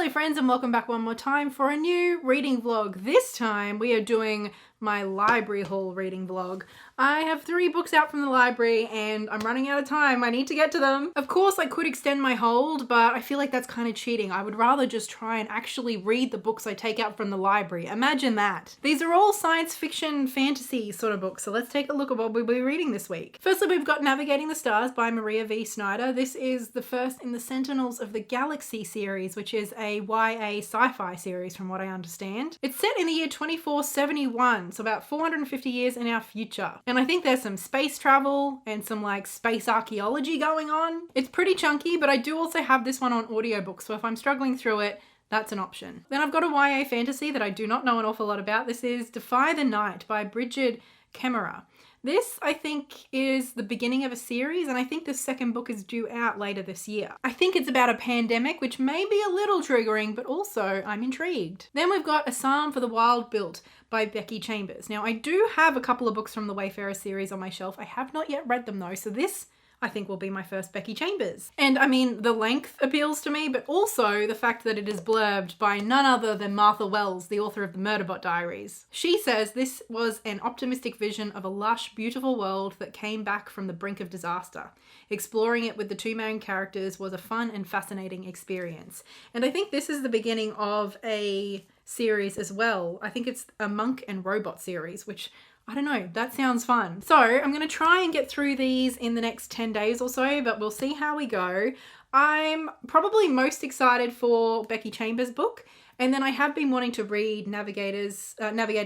Hello friends, and welcome back one more time for a new reading vlog. This time we are doing my library haul reading vlog. I have 3 books out from the library and I'm running out of time. I need to get to them. Of course, I could extend my hold, but I feel like that's kind of cheating. I would rather just try and actually read the books I take out from the library. Imagine that. These are all science fiction, fantasy sort of books, so let's take a look at what we'll be reading this week. Firstly, we've got Navigating the Stars by Maria V. Snyder. This is the first in the Sentinels of the Galaxy series, which is a YA sci-fi series from what I understand. It's set in the year 2471, so about 450 years in our future. And I think there's some space travel and some like space archaeology going on. It's pretty chunky, but I do also have this one on audiobook, so if I'm struggling through it, that's an option. Then I've got a YA fantasy that I do not know an awful lot about. This is Defy the Night by Brigid, Kemmerer. This, I think, is the beginning of a series, and I think the second book is due out later this year. I think it's about a pandemic, which may be a little triggering, but also I'm intrigued. Then we've got A Psalm for the Wild Built by Becky Chambers. Now, I do have a couple of books from the Wayfarer series on my shelf. I have not yet read them though, so this I think will be my first Becky Chambers. And I mean, the length appeals to me, but also the fact that it is blurbed by none other than Martha Wells, the author of the Murderbot Diaries. She says this was an optimistic vision of a lush, beautiful world that came back from the brink of disaster. Exploring it with the 2 main characters was a fun and fascinating experience. And I think this is the beginning of a series as well. I think it's a Monk and Robot series, which I don't know, that sounds fun. So I'm going to try and get through these in the next 10 days or so, but we'll see how we go. I'm probably most excited for Becky Chambers' book, and then I have been wanting to read Navigating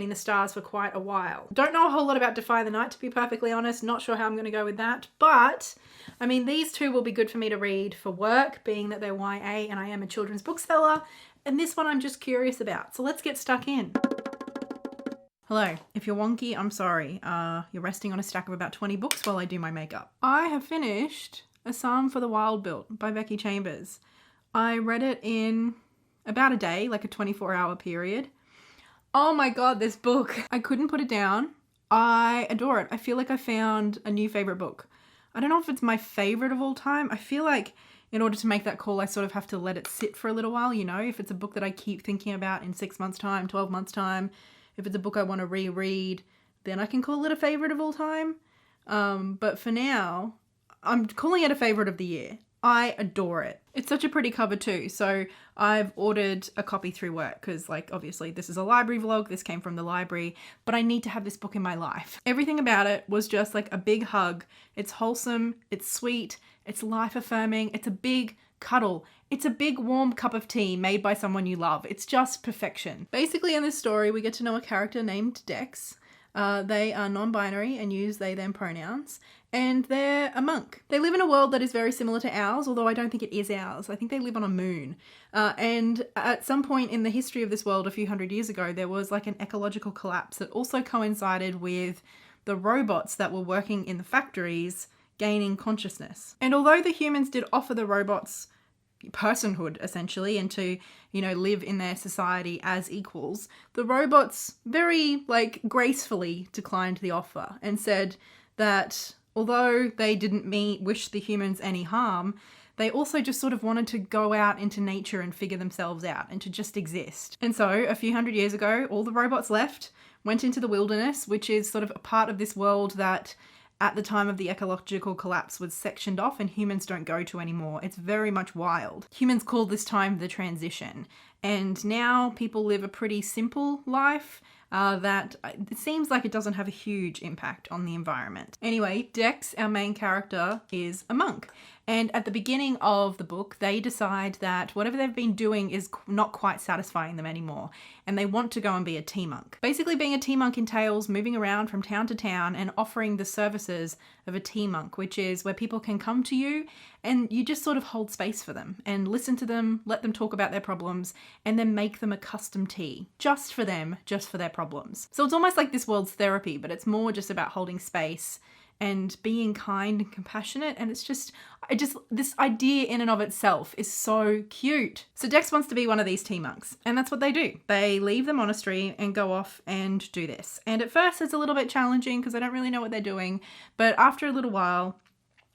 the Stars for quite a while. Don't know a whole lot about Defy the Night, to be perfectly honest. Not sure how I'm going to go with that, but I mean, these 2 will be good for me to read for work, being that they're YA and I am a children's bookseller, and this one I'm just curious about. So let's get stuck in. Hello, if you're wonky, I'm sorry. You're resting on a stack of about 20 books while I do my makeup. I have finished A Psalm for the Wild Built by Becky Chambers. I read it in about a day, like a 24-hour period. Oh my god, this book. I couldn't put it down. I adore it. I feel like I found a new favorite book. I don't know if it's my favorite of all time. I feel like in order to make that call, I sort of have to let it sit for a little while, you know? If it's a book that I keep thinking about in 6 months' time, 12 months' time, if it's a book I want to reread, then I can call it a favorite of all time. But for now, I'm calling it a favorite of the year. I adore it. It's such a pretty cover too. So I've ordered a copy through work because, like, obviously this is a library vlog. This came from the library, but I need to have this book in my life. Everything about it was just like a big hug. It's wholesome. It's sweet. It's life affirming. It's a big cuddle. It's a big warm cup of tea made by someone you love. It's just perfection. Basically in this story, we get to know a character named Dex. They are non-binary and use they them pronouns, and they're a monk. They live in a world that is very similar to ours, although I don't think it is ours. I think they live on a moon. And at some point in the history of this world, a few hundred years ago, there was like an ecological collapse that also coincided with the robots that were working in the factories gaining consciousness. And although the humans did offer the robots personhood essentially and to, you know, live in their society as equals, the robots very like gracefully declined the offer and said that although they didn't wish the humans any harm, they also just sort of wanted to go out into nature and figure themselves out and to just exist. And so a few hundred years ago, all the robots left, went into the wilderness, which is sort of a part of this world that at the time of the ecological collapse was sectioned off and humans don't go to anymore. It's very much wild. Humans call this time the transition. And now people live a pretty simple life that it seems like it doesn't have a huge impact on the environment. Anyway, Dex, our main character, is a monk. And at the beginning of the book, they decide that whatever they've been doing is not quite satisfying them anymore. And they want to go and be a tea monk. Basically, being a tea monk entails moving around from town to town and offering the services of a tea monk, which is where people can come to you and you just sort of hold space for them and listen to them, let them talk about their problems, and then make them a custom tea just for them, just for their problems. So it's almost like this world's therapy, but it's more just about holding space and being kind and compassionate. And it's just, this idea in and of itself is so cute. So Dex wants to be one of these tea monks, and that's what they do. They leave the monastery and go off and do this. And at first it's a little bit challenging because they don't really know what they're doing. But after a little while,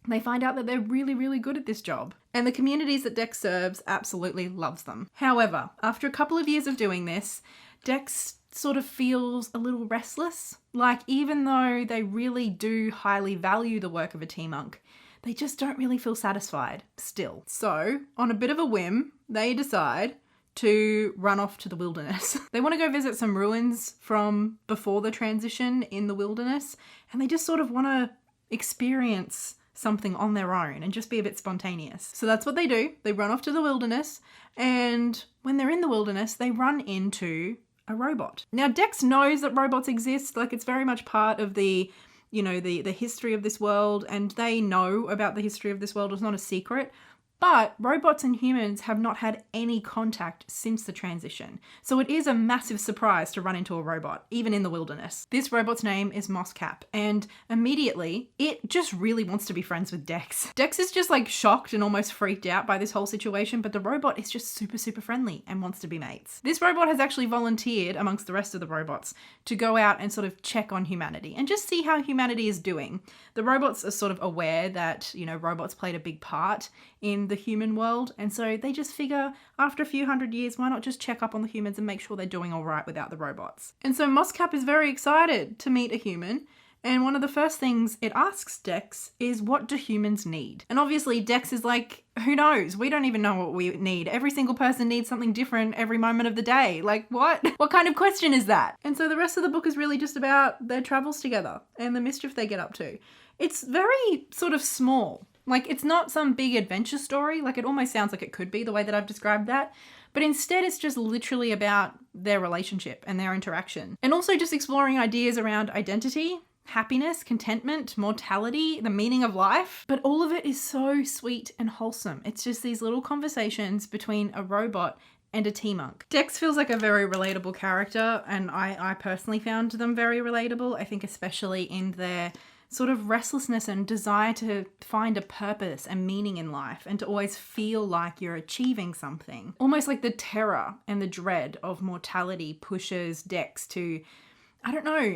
They find out that they're really, really good at this job. And the communities that Dex serves absolutely loves them. However, after a couple of years of doing this, Dex sort of feels a little restless. Like, even though they really do highly value the work of a tea monk, they just don't really feel satisfied still. So, on a bit of a whim, they decide to run off to the wilderness. They want to go visit some ruins from before the transition in the wilderness, and they just sort of want to experience something on their own and just be a bit spontaneous. So that's what they do. They run off to the wilderness, and when they're in the wilderness, they run into a robot. Now, Dex knows that robots exist. Like, it's very much part of the history of this world, and they know about the history of this world. It's not a secret. But robots and humans have not had any contact since the transition. So it is a massive surprise to run into a robot, even in the wilderness. This robot's name is Mosscap, and immediately it just really wants to be friends with Dex. Dex is just like shocked and almost freaked out by this whole situation, but the robot is just super, super friendly and wants to be mates. This robot has actually volunteered amongst the rest of the robots to go out and sort of check on humanity and just see how humanity is doing. The robots are sort of aware that, robots played a big part in the human world, and so they just figure after a few hundred years, why not just check up on the humans and make sure they're doing all right without the robots. And so Mosscap is very excited to meet a human, and one of the first things it asks Dex is, what do humans need? And obviously Dex is like, who knows? We don't even know what we need. Every single person needs something different every moment of the day. Like, what? What kind of question is that? And so the rest of the book is really just about their travels together and the mischief they get up to. It's very sort of small. Like, it's not some big adventure story. Like, it almost sounds like it could be the way that I've described that. But instead, it's just literally about their relationship and their interaction. And also just exploring ideas around identity, happiness, contentment, mortality, the meaning of life. But all of it is so sweet and wholesome. It's just these little conversations between a robot and a tea monk. Dex feels like a very relatable character, and I personally found them very relatable. I think especially in their sort of restlessness and desire to find a purpose and meaning in life and to always feel like you're achieving something. Almost like the terror and the dread of mortality pushes Dex to,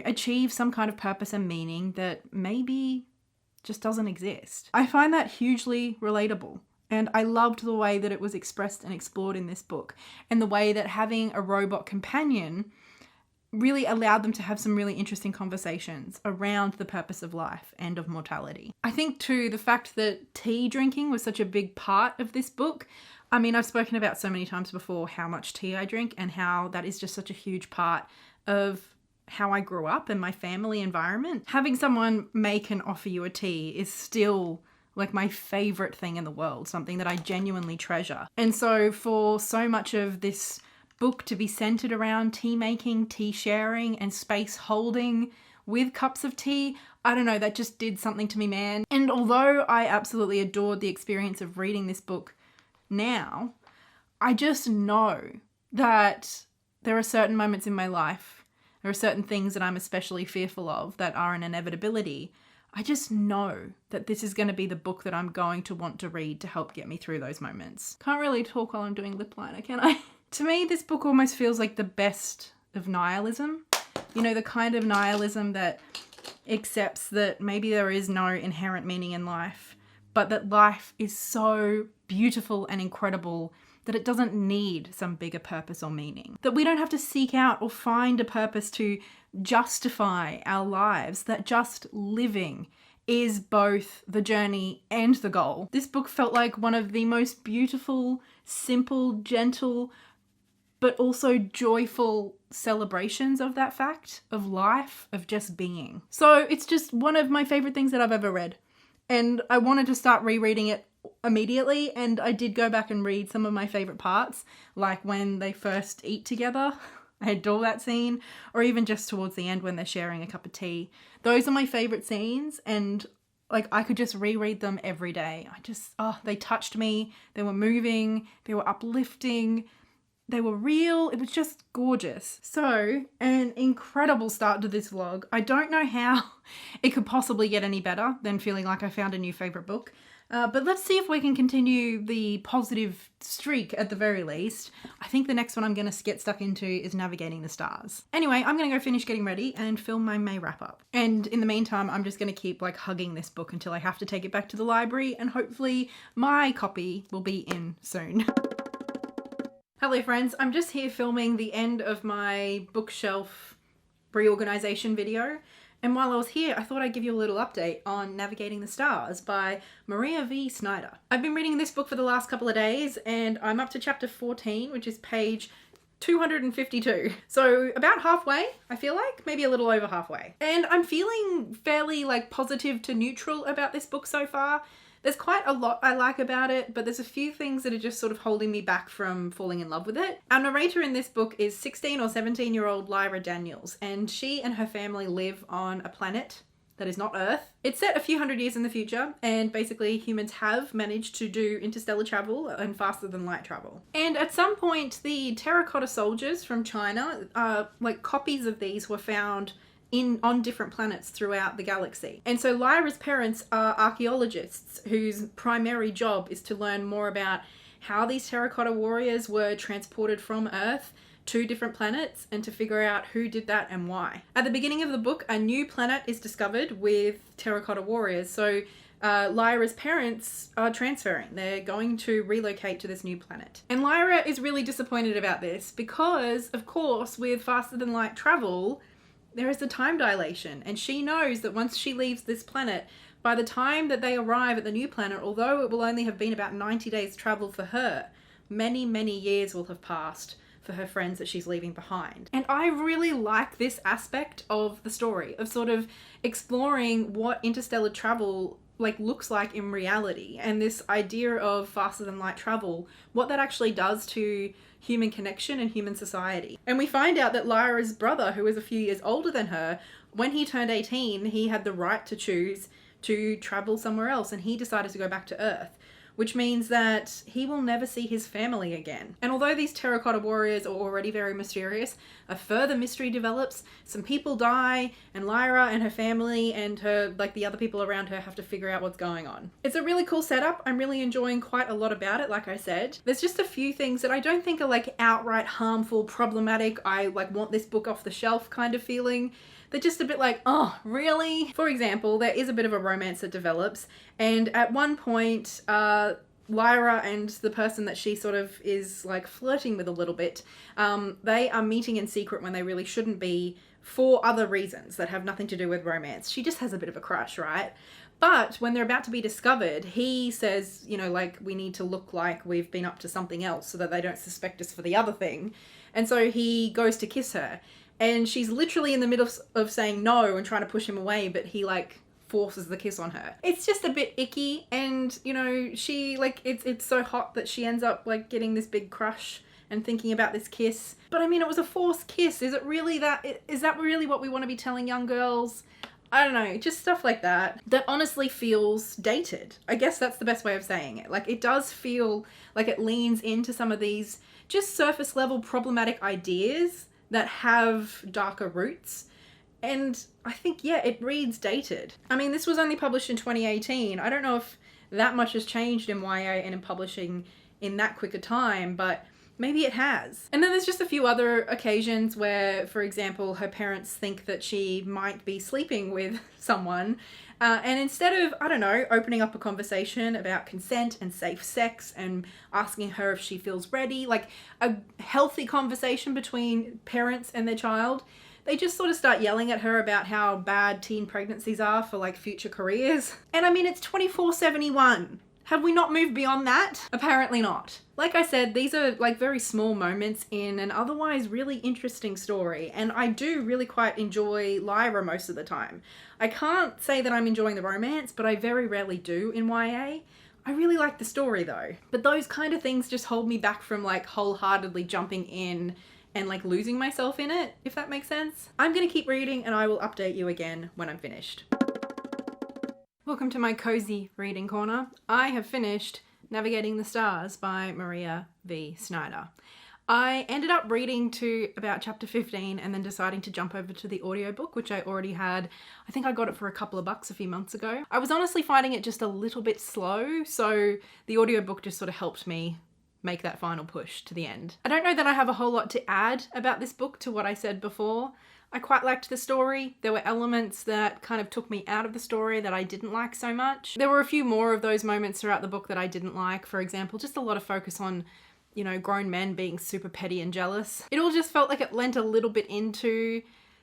achieve some kind of purpose and meaning that maybe just doesn't exist. I find that hugely relatable. And I loved the way that it was expressed and explored in this book, and the way that having a robot companion really allowed them to have some really interesting conversations around the purpose of life and of mortality. I think too, the fact that tea drinking was such a big part of this book. I mean, I've spoken about so many times before how much tea I drink and how that is just such a huge part of how I grew up and my family environment. Having someone make and offer you a tea is still like my favorite thing in the world, something that I genuinely treasure. And so for so much of this book to be centered around tea making, tea sharing, and space holding with cups of tea, I don't know, that just did something to me, man. And although I absolutely adored the experience of reading this book now, I just know that there are certain moments in my life, there are certain things that I'm especially fearful of that are an inevitability. I just know that this is going to be the book that I'm going to want to read to help get me through those moments. Can't really talk while I'm doing lip liner, can I? To me, this book almost feels like the best of nihilism. The kind of nihilism that accepts that maybe there is no inherent meaning in life, but that life is so beautiful and incredible that it doesn't need some bigger purpose or meaning. That we don't have to seek out or find a purpose to justify our lives, that just living is both the journey and the goal. This book felt like one of the most beautiful, simple, gentle, but also joyful celebrations of that fact, of life, of just being. So it's just one of my favorite things that I've ever read. And I wanted to start rereading it immediately, and I did go back and read some of my favorite parts, like when they first eat together. I adore that scene, or even just towards the end when they're sharing a cup of tea. Those are my favorite scenes, and like I could just reread them every day. They touched me. They were moving. They were uplifting. They were real. It was just gorgeous. So, an incredible start to this vlog. I don't know how it could possibly get any better than feeling like I found a new favorite book. But let's see if we can continue the positive streak at the very least. I think the next one I'm going to get stuck into is Navigating the Stars. Anyway, I'm going to go finish getting ready and film my May wrap up. And in the meantime, I'm just going to keep like hugging this book until I have to take it back to the library, and hopefully my copy will be in soon. Hello friends, I'm just here filming the end of my bookshelf reorganization video. And while I was here, I thought I'd give you a little update on Navigating the Stars by Maria V. Snyder. I've been reading this book for the last couple of days and I'm up to chapter 14, which is page 252. So about halfway, I feel like, maybe a little over halfway. And I'm feeling fairly like positive to neutral about this book so far. There's quite a lot I like about it, but there's a few things that are just sort of holding me back from falling in love with it. Our narrator in this book is 16 or 17-year-old Lyra Daniels, and she and her family live on a planet that is not Earth. It's set a few hundred years in the future, and basically humans have managed to do interstellar travel and faster than light travel. And at some point, the terracotta soldiers from China, like copies of these were found on different planets throughout the galaxy. And so Lyra's parents are archaeologists whose primary job is to learn more about how these terracotta warriors were transported from Earth to different planets and to figure out who did that and why. At the beginning of the book, a new planet is discovered with terracotta warriors. So Lyra's parents are transferring. They're going to relocate to this new planet. And Lyra is really disappointed about this because, of course, with faster than light travel, there is a time dilation, and she knows that once she leaves this planet, by the time that they arrive at the new planet, although it will only have been about 90 days travel for her, many, many years will have passed for her friends that she's leaving behind. And I really like this aspect of the story, of sort of exploring what interstellar travel looks like in reality, and this idea of faster than light travel, what that actually does to human connection and human society. And we find out that Lyra's brother, who is a few years older than her, when he turned 18, he had the right to choose to travel somewhere else, and he decided to go back to Earth, which means that he will never see his family again. And although these terracotta warriors are already very mysterious, a further mystery develops, some people die, and Lyra and her family and her, the other people around her have to figure out what's going on. It's a really cool setup. I'm really enjoying quite a lot about it, like I said. There's just a few things that I don't think are outright harmful, problematic, I want this book off the shelf kind of feeling. They're just a bit oh, really? For example, there is a bit of a romance that develops, and at one point, Lyra and the person that she sort of is flirting with a little bit, they are meeting in secret when they really shouldn't be, for other reasons that have nothing to do with romance. She just has a bit of a crush, right? But when they're about to be discovered, he says, we need to look like we've been up to something else so that they don't suspect us for the other thing. And so he goes to kiss her. And she's literally in the middle of saying no and trying to push him away, but he forces the kiss on her. It's just a bit icky, and she it's so hot that she ends up getting this big crush and thinking about this kiss. But I mean, it was a forced kiss. Is it really that? Is that really what we want to be telling young girls? I don't know, just stuff like that honestly feels dated. I guess that's the best way of saying it. It does feel like it leans into some of these just surface level problematic ideas that have darker roots. And I think, yeah, it reads dated. I mean, this was only published in 2018. I don't know if that much has changed in YA and in publishing in that quick a time, but maybe it has. And then there's just a few other occasions where, for example, her parents think that she might be sleeping with someone, and instead of, I don't know, opening up a conversation about consent and safe sex and asking her if she feels ready, a healthy conversation between parents and their child, they just sort of start yelling at her about how bad teen pregnancies are for future careers. And I mean, it's 2471. Have we not moved beyond that? Apparently not. Like I said, these are very small moments in an otherwise really interesting story, and I do really quite enjoy Lyra most of the time. I can't say that I'm enjoying the romance, but I very rarely do in YA. I really like the story though. But those kind of things just hold me back from wholeheartedly jumping in and losing myself in it, if that makes sense. I'm gonna keep reading and I will update you again when I'm finished. Welcome to my cozy reading corner. I have finished Navigating the Stars by Maria V. Snyder. I ended up reading to about chapter 15 and then deciding to jump over to the audiobook, which I already had. I think I got it for a couple of bucks a few months ago. I was honestly finding it just a little bit slow, so the audiobook just sort of helped me make that final push to the end. I don't know that I have a whole lot to add about this book to what I said before. I quite liked the story. There were elements that kind of took me out of the story that I didn't like so much. There were a few more of those moments throughout the book that I didn't like. For example, just a lot of focus on, you know, grown men being super petty and jealous. It all just felt like it lent a little bit into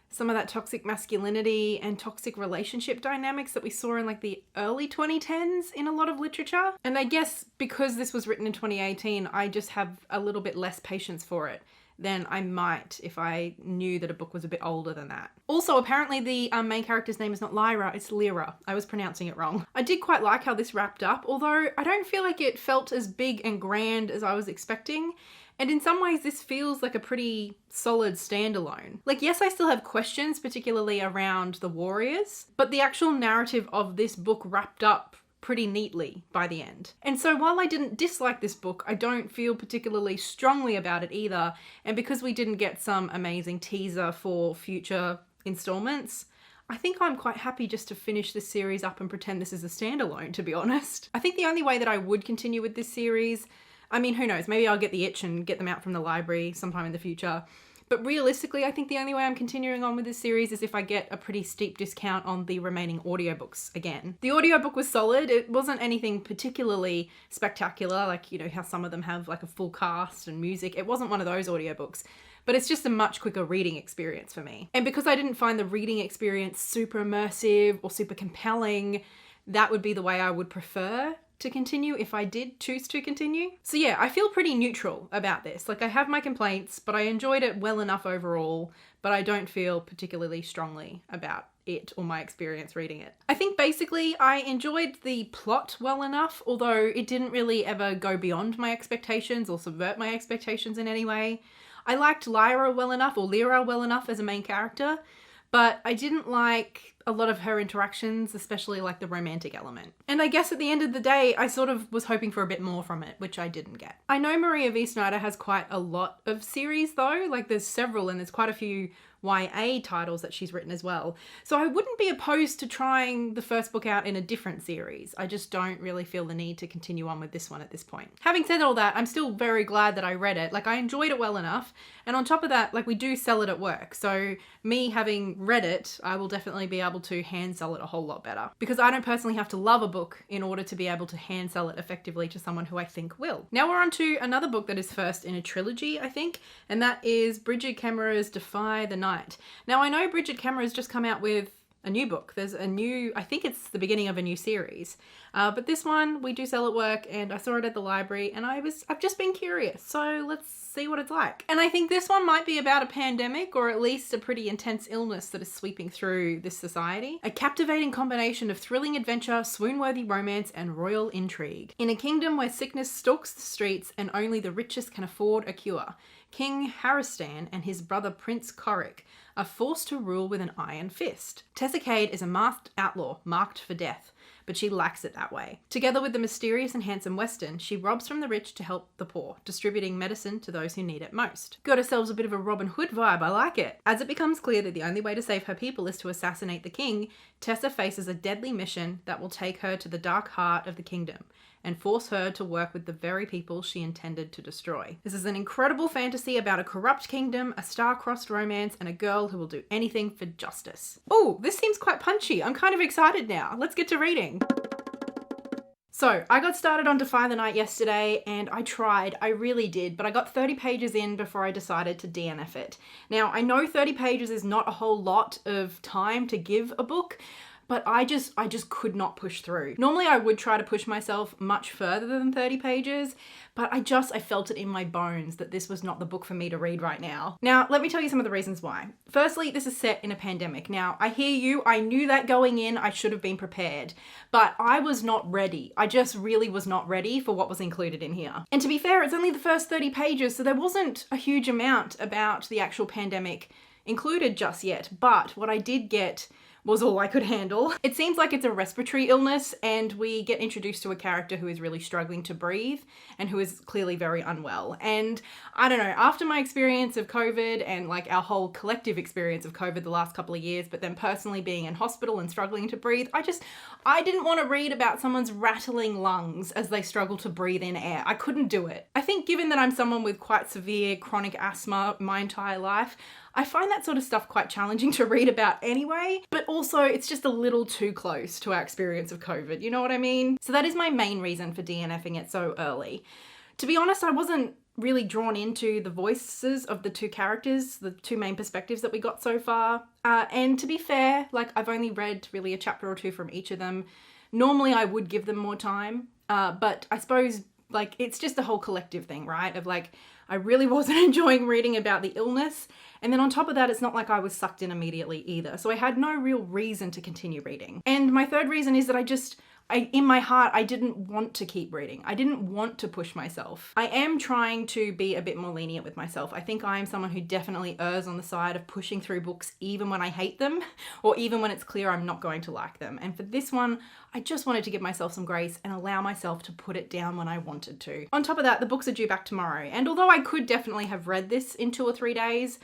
some of that toxic masculinity and toxic relationship dynamics that we saw in like the early 2010s in a lot of literature. And I guess because this was written in 2018, I just have a little bit less patience for it than I might if I knew that a book was a bit older than that. Also, apparently the main character's name is not Lyra, it's Lyra. I was pronouncing it wrong. I did quite like how this wrapped up, although I don't feel like it felt as big and grand as I was expecting. And in some ways, this feels like a pretty solid standalone. Like, yes, I still have questions, particularly around the warriors, but the actual narrative of this book wrapped up pretty neatly by the end. And so while I didn't dislike this book, I don't feel particularly strongly about it either. And because we didn't get some amazing teaser for future installments, I think I'm quite happy just to finish this series up and pretend this is a standalone, to be honest. I think the only way that I would continue with this series, I mean, who knows, maybe I'll get the itch and get them out from the library sometime in the future. But realistically, I think the only way I'm continuing on with this series is if I get a pretty steep discount on the remaining audiobooks again. The audiobook was solid. It wasn't anything particularly spectacular, like, you know, how some of them have like a full cast and music. It wasn't one of those audiobooks, but it's just a much quicker reading experience for me. And because I didn't find the reading experience super immersive or super compelling, that would be the way I would prefer to continue if I did choose to continue. So yeah, I feel pretty neutral about this. Like, I have my complaints, but I enjoyed it well enough overall, but I don't feel particularly strongly about it or my experience reading it. I think basically I enjoyed the plot well enough, although it didn't really ever go beyond my expectations or subvert my expectations in any way. I liked Lyra well enough, or Lyra well enough as a main character, but I didn't like a lot of her interactions, especially like the romantic element. And I guess at the end of the day, I sort of was hoping for a bit more from it, which I didn't get. I know Maria V. Snyder has quite a lot of series though, like there's several and there's quite a few YA titles that she's written as well. So I wouldn't be opposed to trying the first book out in a different series. I just don't really feel the need to continue on with this one at this point. Having said all that, I'm still very glad that I read it. Like, I enjoyed it well enough. And on top of that, like, we do sell it at work. So me having read it, I will definitely be able to hand sell it a whole lot better. Because I don't personally have to love a book in order to be able to hand sell it effectively to someone who I think will. Now we're on to another book that is first in a trilogy, I think, and that is Brigid Kemmerer's Defy the Night. Now I know Brigid Kemmerer has just come out with a new book. There's a new, I think it's the beginning of a new series. But this one we do sell at work and I saw it at the library and I've just been curious. So let's see what it's like. And I think this one might be about a pandemic or at least a pretty intense illness that is sweeping through this society. A captivating combination of thrilling adventure, swoon-worthy romance and royal intrigue. In a kingdom where sickness stalks the streets and only the richest can afford a cure, King Harristan and his brother Prince Coric are forced to rule with an iron fist. Tessa Cade is a masked outlaw marked for death, but she lacks it that way. Together with the mysterious and handsome Weston, she robs from the rich to help the poor, distributing medicine to those who need it most. Got ourselves a bit of a Robin Hood vibe, I like it. As it becomes clear that the only way to save her people is to assassinate the king, Tessa faces a deadly mission that will take her to the dark heart of the kingdom and force her to work with the very people she intended to destroy. This is an incredible fantasy about a corrupt kingdom, a star-crossed romance, and a girl who will do anything for justice. Oh, this seems quite punchy. I'm kind of excited now. Let's get to reading. So I got started on Defy the Night yesterday and I tried, I really did, but I got 30 pages in before I decided to DNF it. Now I know 30 pages is not a whole lot of time to give a book, but I just could not push through. Normally I would try to push myself much further than 30 pages, but I felt it in my bones that this was not the book for me to read right now. Now, let me tell you some of the reasons why. Firstly, this is set in a pandemic. Now, I hear you, I knew that going in, I should have been prepared, but I was not ready. I just really was not ready for what was included in here. And to be fair, it's only the first 30 pages, so there wasn't a huge amount about the actual pandemic included just yet, but what I did get was all I could handle. It seems like it's a respiratory illness, and we get introduced to a character who is really struggling to breathe and who is clearly very unwell. And I don't know, after my experience of COVID and like our whole collective experience of COVID the last couple of years, but then personally being in hospital and struggling to breathe, I didn't want to read about someone's rattling lungs as they struggle to breathe in air. I couldn't do it. I think given that I'm someone with quite severe chronic asthma my entire life, I find that sort of stuff quite challenging to read about anyway, but also it's just a little too close to our experience of COVID, you know what I mean? So that is my main reason for DNFing it so early. To be honest, I wasn't really drawn into the voices of the two characters, the two main perspectives that we got so far. And to be fair, like I've only read really a chapter or two from each of them. Normally I would give them more time, but I suppose like it's just a whole collective thing, right? Of like, I really wasn't enjoying reading about the illness. And then on top of that, it's not like I was sucked in immediately either. So I had no real reason to continue reading. And my third reason is that in my heart, I didn't want to keep reading. I didn't want to push myself. I am trying to be a bit more lenient with myself. I think I am someone who definitely errs on the side of pushing through books even when I hate them, or even when it's clear I'm not going to like them. And for this one, I just wanted to give myself some grace and allow myself to put it down when I wanted to. On top of that, the books are due back tomorrow. And although I could definitely have read this in 2 or 3 days,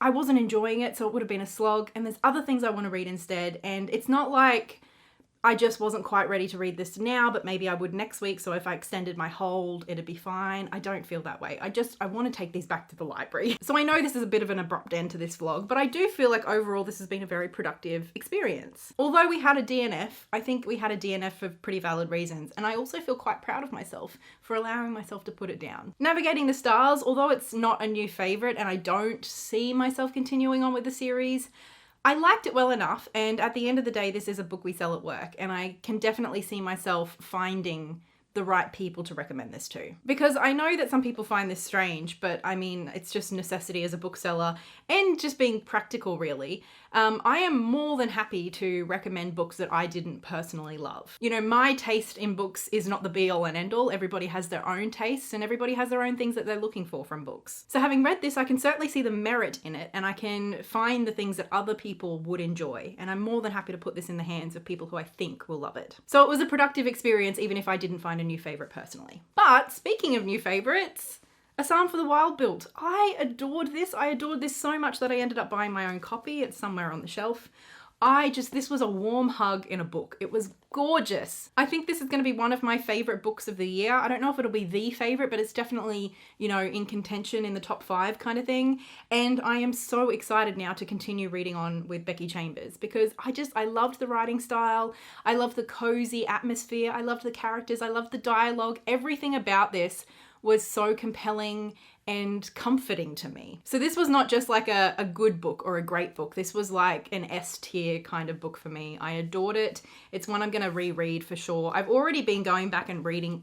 I wasn't enjoying it, so it would have been a slog. And there's other things I want to read instead. And it's not like I just wasn't quite ready to read this now, but maybe I would next week. So if I extended my hold, it'd be I don't feel that way. I want to take these back to the library. So I know this is a bit of an abrupt end to this vlog, but I do feel like overall this has been a very productive experience. Although we had a DNF, I think we had a DNF for pretty valid reasons. And I also feel quite proud of myself for allowing myself to put it down. Navigating the Stars, although it's not a new favorite and I don't see myself continuing on with the series, I liked it well enough, and at the end of the day, this is a book we sell at work, and I can definitely see myself finding the right people to recommend this to. Because I know that some people find this strange, but I mean, it's just necessity as a bookseller and just being practical really. I am more than happy to recommend books that I didn't personally love. You know, my taste in books is not the be all and end all. Everybody has their own tastes and everybody has their own things that they're looking for from books. So having read this, I can certainly see the merit in it and I can find the things that other people would enjoy. And I'm more than happy to put this in the hands of people who I think will love it. So it was a productive experience even if I didn't find a new favorite personally. But speaking of new favorites, A Psalm for the Wild-Built. I adored this. I adored this so much that I ended up buying my own copy. It's somewhere on the shelf. This was a warm hug in a book. It was gorgeous. I think this is going to be one of my favorite books of the year. I don't know if it'll be the favorite, but it's definitely, you know, in contention in the top 5 kind of thing. And I am so excited now to continue reading on with Becky Chambers because I loved the writing style. I loved the cozy atmosphere. I loved the characters. I loved the dialogue. Everything about this was so compelling and comforting to me. So this was not just like a good book or a great book. This was like an S tier kind of book for me. I adored it. It's one I'm gonna reread for sure. I've already been going back and rereading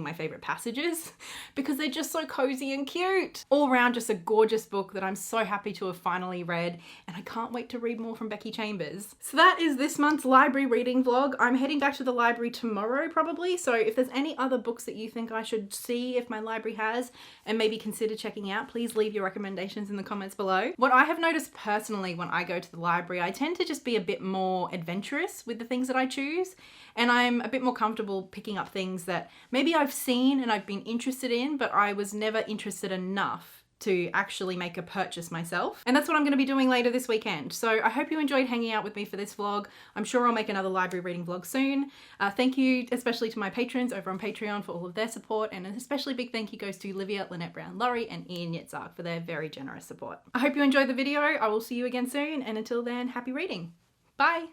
my favorite passages because they're just so cozy and cute. All around just a gorgeous book that I'm so happy to have finally read, and I can't wait to read more from Becky Chambers. So that is this month's library reading vlog. I'm heading back to the library tomorrow probably. So if there's any other books that you think I should see if my library has and maybe consider checking out, please leave your recommendations in the comments below. What I have noticed personally when I go to the library, I tend to just be a bit more adventurous with the things that I choose, and I'm a bit more comfortable picking up things that maybe I've seen and I've been interested in, but I was never interested enough to actually make a purchase myself. And that's what I'm going to be doing later this weekend. So I hope you enjoyed hanging out with me for this vlog. I'm sure I'll make another library reading vlog soon. Thank you especially to my patrons over on Patreon for all of their support, and an especially big thank you goes to Livia, Lynette Brown, Laurie, and Ian Yitzhak for their very generous support. I hope you enjoyed the video. I will see you again soon, and until then, happy reading. Bye!